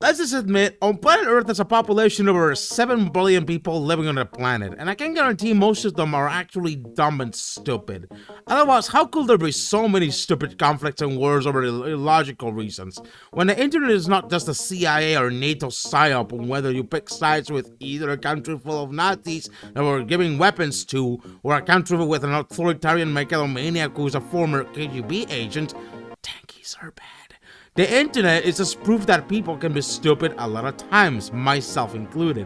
Let's just admit, on planet Earth there's a population of over 7 billion people living on the planet, and I can guarantee most of them are actually dumb and stupid. Otherwise, how could there be so many stupid conflicts and wars over illogical reasons? When the internet is not just a CIA or NATO psyop on whether you pick sides with either a country full of Nazis that we're giving weapons to, or a country with an authoritarian megalomaniac who's a former KGB agent, tankies are bad. The internet is just proof that people can be stupid a lot of times, myself included.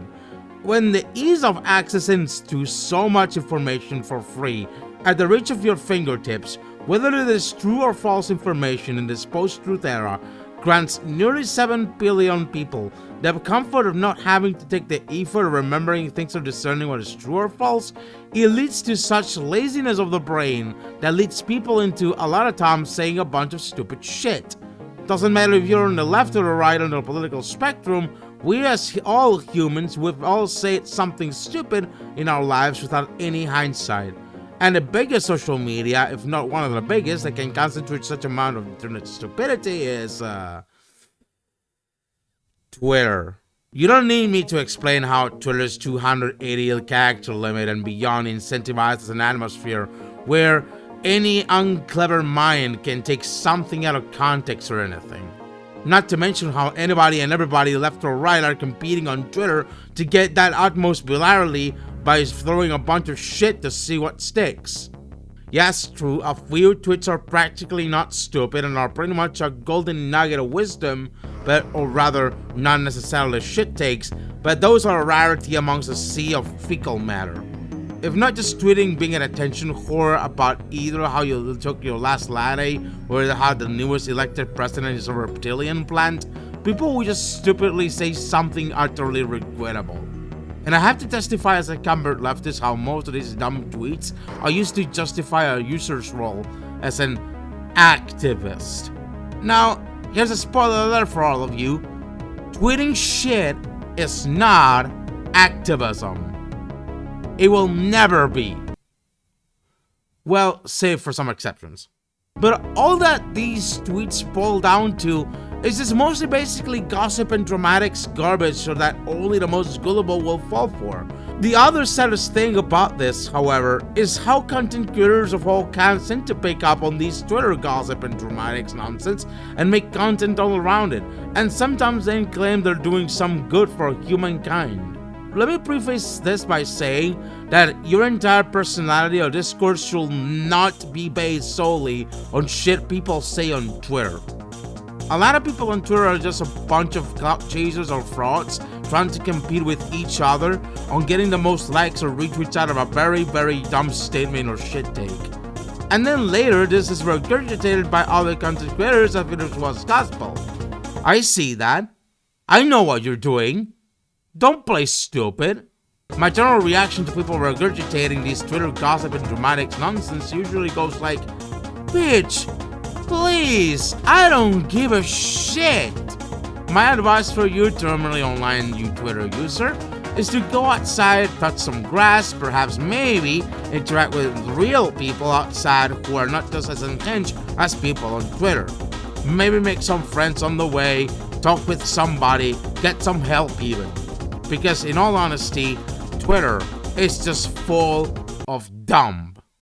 When the ease of accessing to so much information for free, at the reach of your fingertips, whether it is true or false information in this post-truth era, grants nearly 7 billion people the comfort of not having to take the effort of remembering things or discerning what is true or false, it leads to such laziness of the brain that leads people into a lot of times saying a bunch of stupid shit. Doesn't matter if you're on the left or the right on the political spectrum, we as all humans, we've all said something stupid in our lives without any hindsight. And the biggest social media, if not one of the biggest, that can concentrate such amount of internet stupidity is, Twitter. You don't need me to explain how Twitter's 280 character limit and beyond incentivizes an atmosphere where any unclever mind can take something out of context or anything. Not to mention how anybody and everybody left or right are competing on Twitter to get that utmost virality by throwing a bunch of shit to see what sticks. Yes, true, a few tweets are practically not stupid and are pretty much a golden nugget of wisdom, or rather, not necessarily shit takes, but those are a rarity amongst a sea of fecal matter. If not just tweeting being an attention whore about either how you took your last latte or how the newest elected president is a reptilian plant, people will just stupidly say something utterly regrettable. And I have to testify as a convert leftist how most of these dumb tweets are used to justify a user's role as an activist. Now, here's a spoiler alert for all of you. Tweeting shit is not activism. It will never be. Well, save for some exceptions. But all that these tweets boil down to is just mostly basically gossip and dramatics garbage so that only the most gullible will fall for. The other saddest thing about this, however, is how content creators of all kinds tend to pick up on these Twitter gossip and dramatics nonsense and make content all around it, and sometimes then claim they're doing some good for humankind. Let me preface this by saying that your entire personality or discourse should not be based solely on shit people say on Twitter. A lot of people on Twitter are just a bunch of clout chasers or frauds trying to compete with each other on getting the most likes or retweets out of a very, very dumb statement or shit take. And then later, this is regurgitated by other content creators as if it was gospel. I see that. I know what you're doing. Don't play stupid. My general reaction to people regurgitating these Twitter gossip and dramatics nonsense usually goes like, bitch, please, I don't give a shit. My advice for you, terminally online Twitter user, is to go outside, touch some grass, perhaps maybe interact with real people outside who are not just as intense as people on Twitter. Maybe make some friends on the way, talk with somebody, get some help even. Because in all honesty, Twitter is just full of dumb.